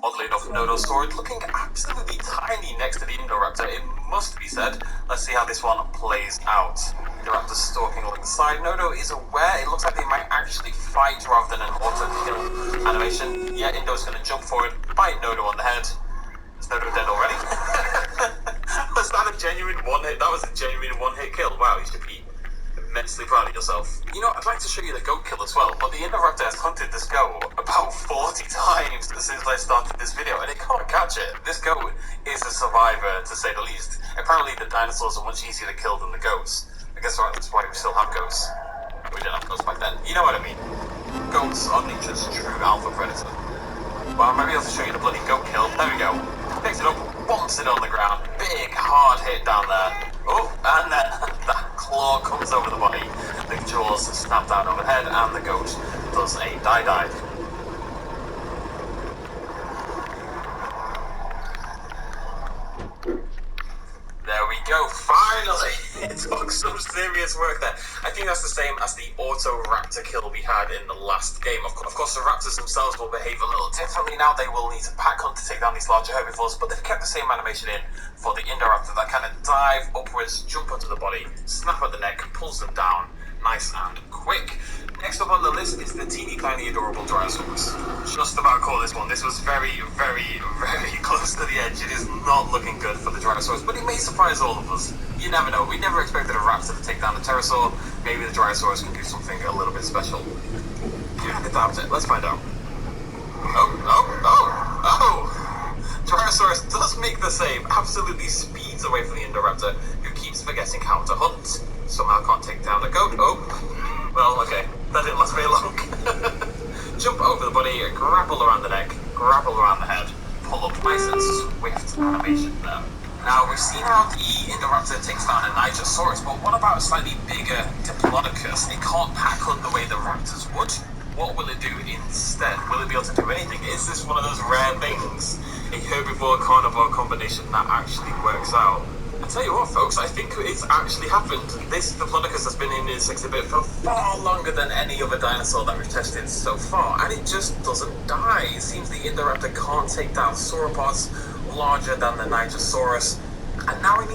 Oddly enough, Nodo's sword looking absolutely tiny next to the Indoraptor, it must be said. Let's see how this one plays out. Indoraptor stalking alongside. Nodo is aware. It looks like they might actually fight rather than an auto-kill animation. Yeah, Indo's going to jump forward, bite Nodo on the head. Is Nodo dead already? Was that a genuine one-hit? That was a genuine one-hit kill. Wow, you should be immensely proud of yourself. You know, I'd like to show you the goat kill as well, but the Indoraptor has hunted this goat about 40 times since I started this video, and it can't catch it. This goat is a survivor, to say the least. Apparently the dinosaurs are much easier to kill than the goats. I guess that's why we still have goats. We didn't have goats back then. You know what I mean. Goats are nature's true alpha predator. Well, I might be able to show you the bloody goat kill. There we go. Picks it up, bumps it on the ground. Big, hard hit down there. Oh, and then that claw comes over the body. The jaws snap down overhead, and the goat does a dive. There we go, finally! It took some serious work there. I think that's the same as the auto-raptor kill we had in the last game. Of course, the raptors themselves will behave a little differently now. They will need to pack hunt to take down these larger herbivores, but they've kept the same animation in for the Indoraptor that kind of dive upwards, jump onto the body, snap at the neck, pulls them down, nice and quick. Next up on the list is the teeny tiny adorable Dryosaurus. Just about call this one. This was very, very, very close to the edge. It is not looking good for the Dryosaurus, but it may surprise all of us. You never know. We never expected a raptor to take down the pterosaur. Maybe the Dryosaurus can do something a little bit special. I doubt it. Let's find out. Oh! Dryosaurus does make the save. Absolutely speeds away from the Indoraptor, who keeps forgetting how to hunt. Somehow can't take down the goat. Oh, well, okay. That didn't last very long. Jump over the body, grapple around the neck, grapple around the head, pull up nice and swift animation there. Now, we've seen how the Indoraptor takes down a Nigersaurus, but what about a slightly bigger Diplodocus? It can't pack hunt the way the raptors would. What will it do instead? Will it be able to do anything? Is this one of those rare things? A herbivore-carnivore combination that actually works out? I tell you what, folks, I think it's actually happened. This Diplodocus has been in this exhibit for far longer than any other dinosaur that we've tested so far, and it just doesn't die. It seems the Indoraptor can't take down sauropods larger than the Nigersaurus. And now I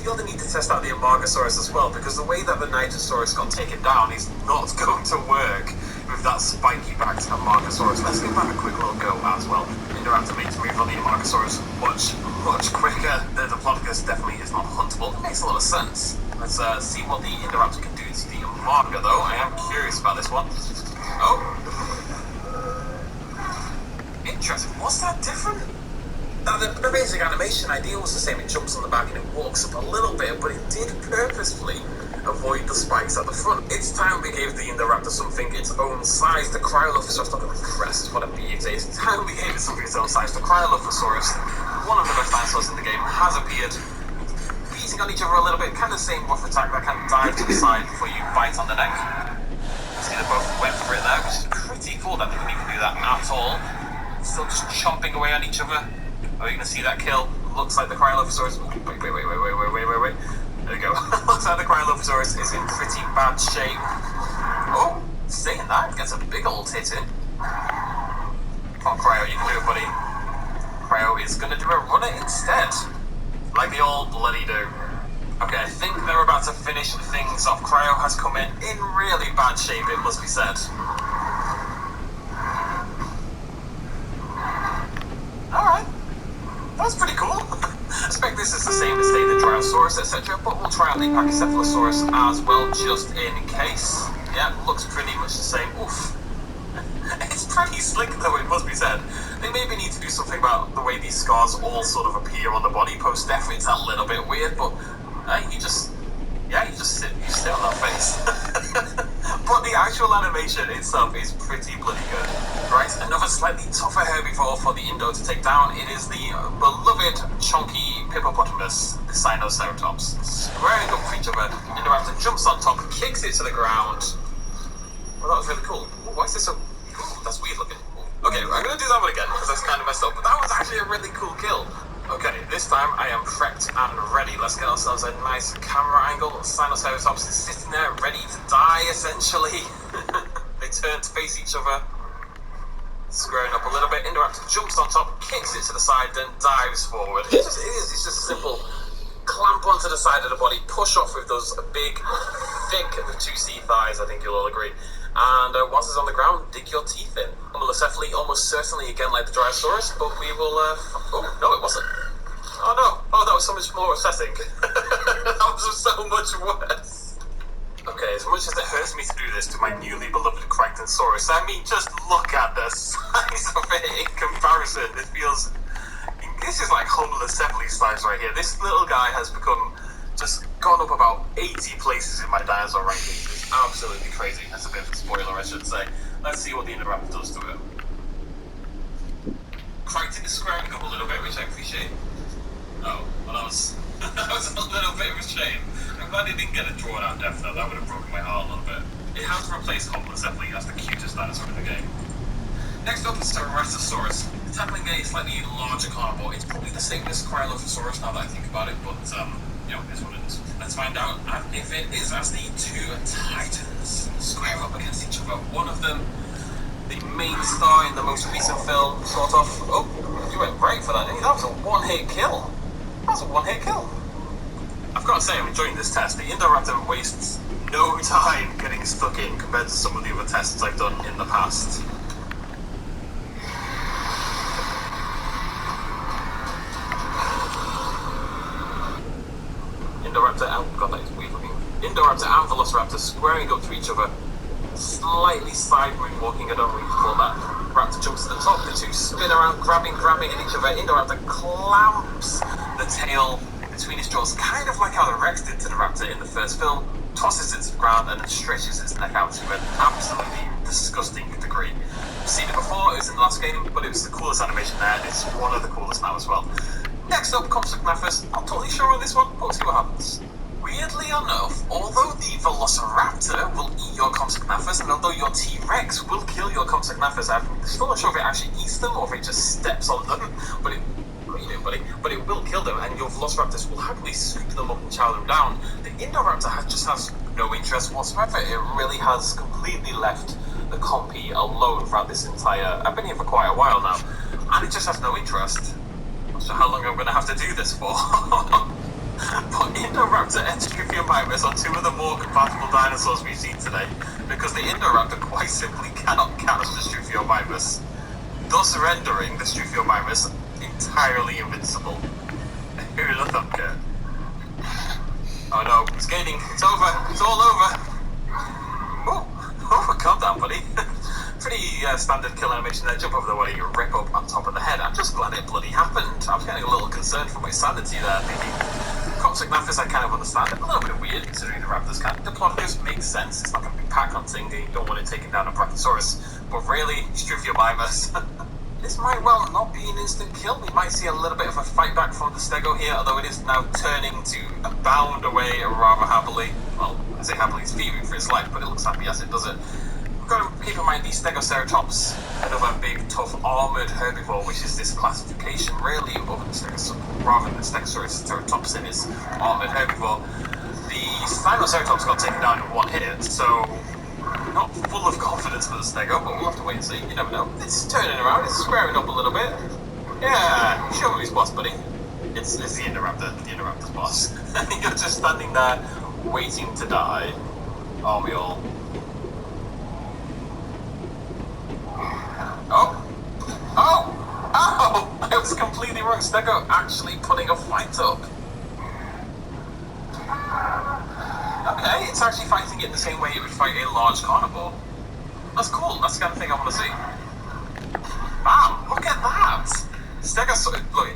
feel they need to test out the Amargasaurus as well, because the way that the Nigersaurus got taken down is not going to work with that spiky-backed Amargasaurus. Let's give that a quick little go as well. Indoraptor makes a move on the Amargasaurus much quicker. The Diplodocus definitely is not huntable. It makes a lot of sense. Let's see what the Indoraptor can do to the Amarga, though. I am curious about this one. Oh! Interesting. What's that different? Now, the basic animation idea was the same. It jumps on the back and it walks up a little bit, but it did purposefully avoid the spikes at the front. It's time we gave the Indoraptor something its own size. The Cryolophosaurus, look at the crest, what a beauty. It's time we gave it something its own size. The Cryolophosaurus, one of the best dinosaurs in the game, has appeared. Beating on each other a little bit, kind of the same rough attack that can dive to the side before you bite on the neck. See, they both went for it there, which is pretty cool that they couldn't even do that at all. Still just chomping away on each other. Are you going to see that kill? Looks like the Cryolophosaurus... Wait. There we go. Looks like the Cryolophosaurus is in pretty bad shape. Oh, saying that, gets a big old hit in. Come on, Cryo, you can do it, buddy. Cryo is going to do a runner instead. Like the old bloody do. Okay, I think they're about to finish things off. Cryo has come in really bad shape, it must be said. Alright. That's pretty cool. I expect this is the same as, say, the Dryosaurus, etc., but we'll try out the Pachycephalosaurus as well, just in case. Yeah, looks pretty much the same. Oof. It's pretty slick, though, it must be said. They maybe need to do something about the way these scars all sort of appear on the body post-death. It's a little bit weird, but you just sit on that face. But the actual animation itself is pretty bloody good. Right, another slightly tougher herbivore for the Indo to take down. It is the beloved chunky Hippopotamus, the Sinoceratops. Squaring up for each other, Indoraptor jumps on top, kicks it to the ground. Well, that was really cool. Ooh, why is this so... Ooh, that's weird looking. Ooh. Okay, I'm going to do that one again, because that's kind of messed up. But that was actually a really cool kill. Okay, this time I am prepped and ready. Let's get ourselves a nice camera angle. Sinoceratops is sitting there ready to die, essentially. They turn to face each other. squaring up a little bit. Indoraptor jumps on top, kicks it to the side, then dives forward. It's just a simple clamp onto the side of the body, push off with those big, thick 2C thighs, I think you'll all agree. And once it's on the ground, dig your teeth in. Homolocephaly, almost certainly again like the Dryosaurus, but we will... oh, no, it wasn't. Oh, no. Oh, that was so much more upsetting. That was so much worse. Okay, as much as it hurts me to do this to my newly beloved Crichtonsaurus, I mean, just look at the size of it in comparison. This is like Homolocephaly size right here. This little guy has just gone up about 80 places in my dinosaur rankings. It's absolutely crazy. That's a bit of a spoiler, I should say. Let's see what the Indoraptor does to it. Crichton is squaring up a little bit, which I appreciate. Oh, well that was a little bit of a shame. I'm glad he didn't get a drawn out death though. That would have broken my heart a little bit. It has replaced Homolocephaly as the cutest dinosaur in the game. Next up is Ceratosaurus. Tackling a slightly larger carnivore. It's probably the same as Cryolophosaurus now that I think about it, but you know, it's what it is. Let's find out if it is as the two titans square up against each other. One of them, the main star in the most recent film, sort of. Oh, you went right for that, didn't you? That was a one-hit kill. I've got to say, I'm enjoying this test. The Indoraptor wastes no time getting stuck in compared to some of the other tests I've done in the past. Indoraptor, oh god, that is weird looking. Indoraptor and Velociraptor squaring up to each other, slightly side moonwalking. I don't really call that. Raptor jumps to the top, the two spin around, grabbing at each other. Indoraptor clamps the tail between his jaws, kind of like how the Rex did to the raptor in the first film, tosses it to the ground and then stretches its neck out to an absolutely disgusting degree. I've seen it before, it was in the last game, but it was the coolest animation there, and it's one of the coolest now as well. Next up, Compsognathus. Not totally sure on this one, but we'll see what happens. Weirdly enough, although the Velociraptor will eat your Compsognathus, and although your T-Rex will kill your Compsognathus, I'm still not sure if it actually eats them or if it just steps on them, but it... What are you doing, buddy? But it will kill them, and your Velociraptors will happily scoop them up and chow them down. The Indoraptor just has no interest whatsoever. It really has completely left the compy alone throughout this entire... I've been here for quite a while now, and it just has no interest. Not sure how long I'm going to have to do this for. But Indoraptor and Struthiomimus are two of the more compatible dinosaurs we've seen today, because the Indoraptor quite simply cannot catch the Struthiomimus, thus rendering the Struthiomimus entirely invincible. Who would have thunk it? Oh no, it's gaining. It's over. It's all over. Oh, calm down, buddy. Pretty standard kill animation there. Jump over the way, you rip up on top of the head. I'm just glad it bloody happened. I was getting a little concerned for my sanity there, thinking Compsognathus I kind of understand. A little bit weird considering the raptors can't. Diplodocus makes sense. It's not going to be pack hunting. You don't want it taking down a Brachiosaurus. But really, Struthiomimus. This might well not be an instant kill. We might see a little bit of a fight back from the Stego here, although it is now turning to bound away rather happily. Well, I say happily, it's fearing for its life, but it looks happy as it does it. We've got to keep in mind the Stegoceratops, another big, tough, armoured herbivore, which is this classification really of the Stegosaurus, rather than the Stegoceratops in its armoured herbivore. The Spinoceratops got taken down in one hit, so not full of confidence for the Stego, but we'll have to wait and see. You never know. It's turning around, it's squaring up a little bit. Yeah, show me his boss, buddy. It's the Indoraptor's boss. You're just standing there, waiting to die. Are we all? Oh! I was completely wrong. Stego actually putting a fight up. Okay, it's actually fighting it the same way it would fight a large carnivore. That's cool. That's the kind of thing I want to see. Wow, look at that! Stegosaurus. Look,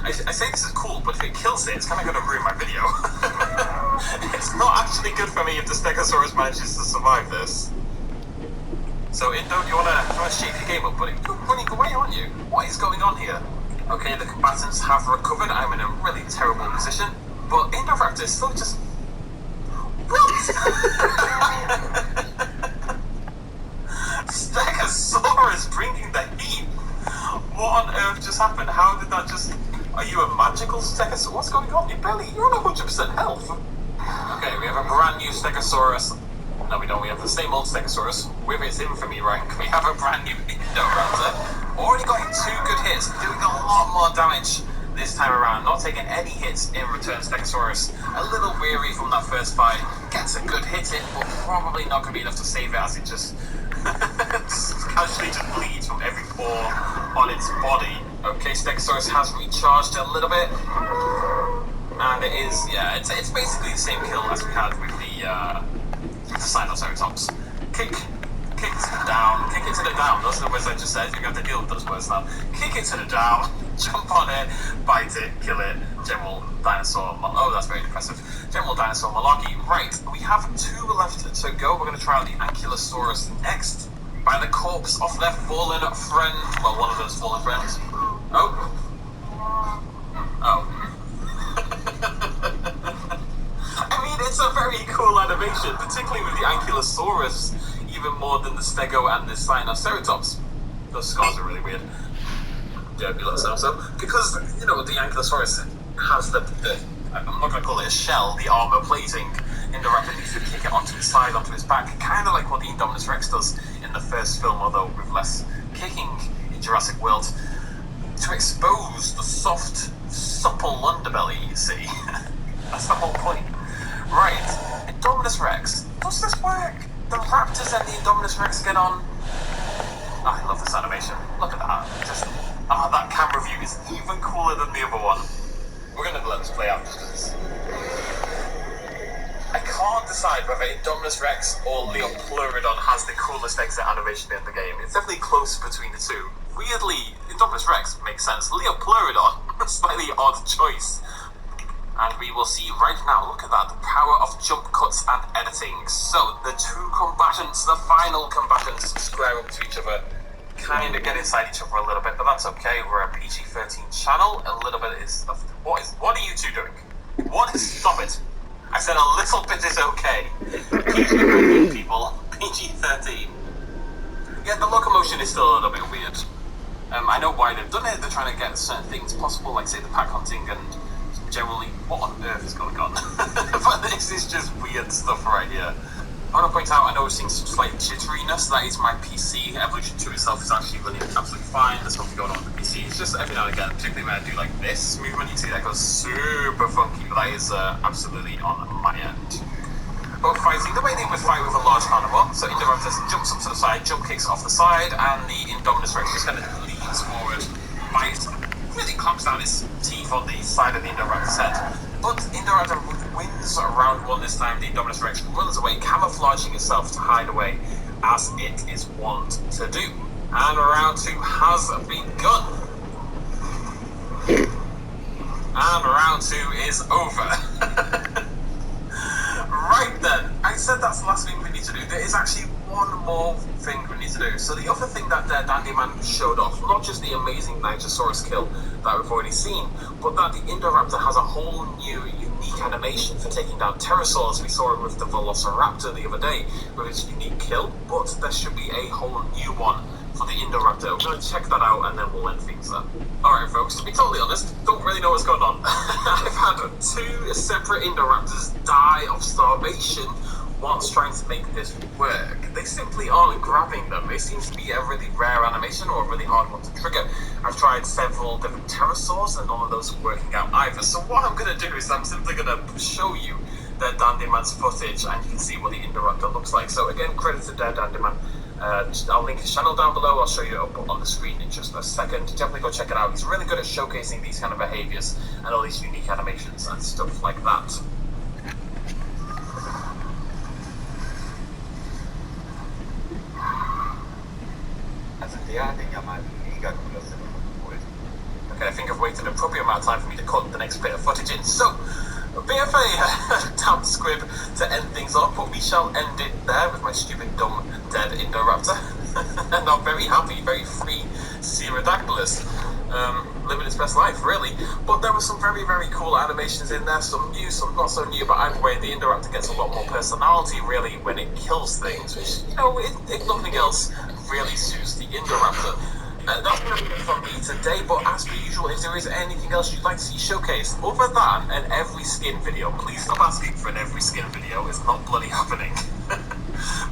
I say this is cool, but if it kills it, it's kind of going to ruin my video. It's not actually good for me if the Stegosaurus manages to survive this. So, Indo, do you want to shape your game up, buddy? You're running away, aren't you? What is going on here? Okay, the combatants have recovered. I'm in a really terrible position, but Indoraptor is still just... What? Stegosaurus bringing the heat. What on earth just happened? How did that just... Are you a magical Stegosaurus? What's going on? You're on 100% health. Okay, we have a brand new Stegosaurus. No, we don't. We have the same old Stegosaurus with its infamy rank. We have a brand new Indoraptor. Already got him 2 good hits, doing a lot more damage this time around. Not taking any hits in return. Stegosaurus a little weary from that first fight. Gets a good hit in, but probably not going to be enough to save it as it just casually just bleeds from every pore on its body. Okay, Stegosaurus has recharged a little bit. And it is, yeah, it's basically the same kill as we had with the Sinoceratops. Kick it to the down, kick it to the down. Those are the words I just said. You're going to have to deal with those words now. Kick it to the down, jump on it, bite it, kill it. General Dinosaur. Oh, that's very depressive. General Dinosaur Malarkey. Right, we have 2 left to go. We're going to try out the Ankylosaurus next. By the corpse of their fallen friend. Well, one of those fallen friends. Oh. I mean, it's a very cool animation, particularly with the Ankylosaurus, even more than the Stego and the Sinoceratops. Those scars are really weird. Yeah, be like so. Because, you know, the Ankylosaurus has the I'm not going to call it a shell, the armor plating. Indoraptor needs to kick it onto his side, onto his back, kind of like what the Indominus Rex does in the first film, although with less kicking in Jurassic World, to expose the soft, supple underbelly, you see. That's the whole point. Right, Indominus Rex. Does this work? The raptors and the Indominus Rex get on. Oh, I love this animation. Look at that. Just, that camera view is even cooler than the other one. We're going to let this play out just because I can't decide whether Indominus Rex or Leopleurodon has the coolest exit animation in the game. It's definitely close between the two. Weirdly, Indominus Rex makes sense. Leopleurodon, a slightly odd choice. And we will see right now, look at that, the power of jump cuts and editing. So, the 2 combatants, the final combatants, square up to each other, kind of get inside each other a little bit, but that's okay. We're a PG-13 channel. A little bit is... What are you 2 doing? Stop it. I said a little bit is okay. PG-13, people. PG-13. Yeah, the locomotion is still a little bit weird. I know why they've done it. They're trying to get certain things possible, like, say, the pack hunting and... generally, what on earth is going on? But this is just weird stuff right here. I want to point out, I know we're seeing some slight jitteriness. That is my PC. Evolution 2 itself is actually running absolutely fine. There's nothing going on with the PC. It's just every now and again, particularly when I do like this movement, you see that goes super funky, but that is absolutely on my end. Both fighting the way they would fight with a large animal. So Indoraptor jumps up to the side, jump kicks off the side, and the Indominus Rex just kind of leans forward, bites, really clamps down his teeth on the side of the Indoraptor's head. But Indoraptor wins round 1 this time. The Indominus Rex runs away, camouflaging itself to hide away, as it is wont to do. And round 2 has begun. And round 2 is over. Right then, I said that's the last thing we need to do. There is actually one more thing we need to do. So the other thing that Dandy Man showed off, not just the amazing Nigersaurus kill that we've already seen, but that the Indoraptor has a whole new unique animation for taking down pterosaurs. We saw it with the Velociraptor the other day with its unique kill, but there should be a whole new one for the Indoraptor. We're going to check that out and then we'll end things there. Alright folks, to be totally honest, don't really know what's going on. I've had 2 separate Indoraptors die of starvation whilst trying to make this work. They simply aren't grabbing them. It seems to be a really rare animation or a really hard one to trigger. I've tried several different pterosaurs and none of those are working out either. So what I'm going to do is I'm simply going to show you their Dandy Man's footage and you can see what the Indoraptor looks like. So again, credit to Dandy Man. I'll link his channel down below. I'll show you up on the screen in just a second. Definitely go check it out. He's really good at showcasing these kind of behaviors and all these unique animations and stuff like that. Okay, I think I've waited an appropriate amount of time for me to cut the next bit of footage in. So, a bit of a damp squib to end things off, but we shall end it there with my stupid, dumb, dead Indoraptor. And I'm very happy, very free Pterodactylus, living its best life, really. But there were some very, very cool animations in there, some new, some not so new, but either way, the Indoraptor gets a lot more personality, really, when it kills things, which, you know, if nothing else, really suits the Indoraptor. That's going to be it from me today, but as per usual, if there is anything else you'd like to see showcased, other than an every skin video, please stop asking for an every skin video, it's not bloody happening.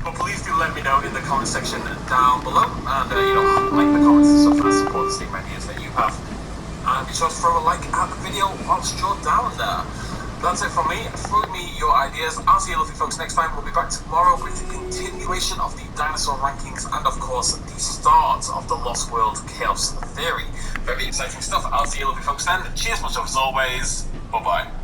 But please do let me know in the comment section down below, and like the comments and stuff, and support the Steam ideas that you have. And be sure to throw a like at the video whilst you're down there. That's it from me. Throw me your ideas. I'll see you lovely folks next time. We'll be back tomorrow with the continuation of the dinosaur rankings and of course the start of the Lost World Chaos Theory. Very exciting stuff. I'll see you lovely folks then. Cheers much as always. Bye bye.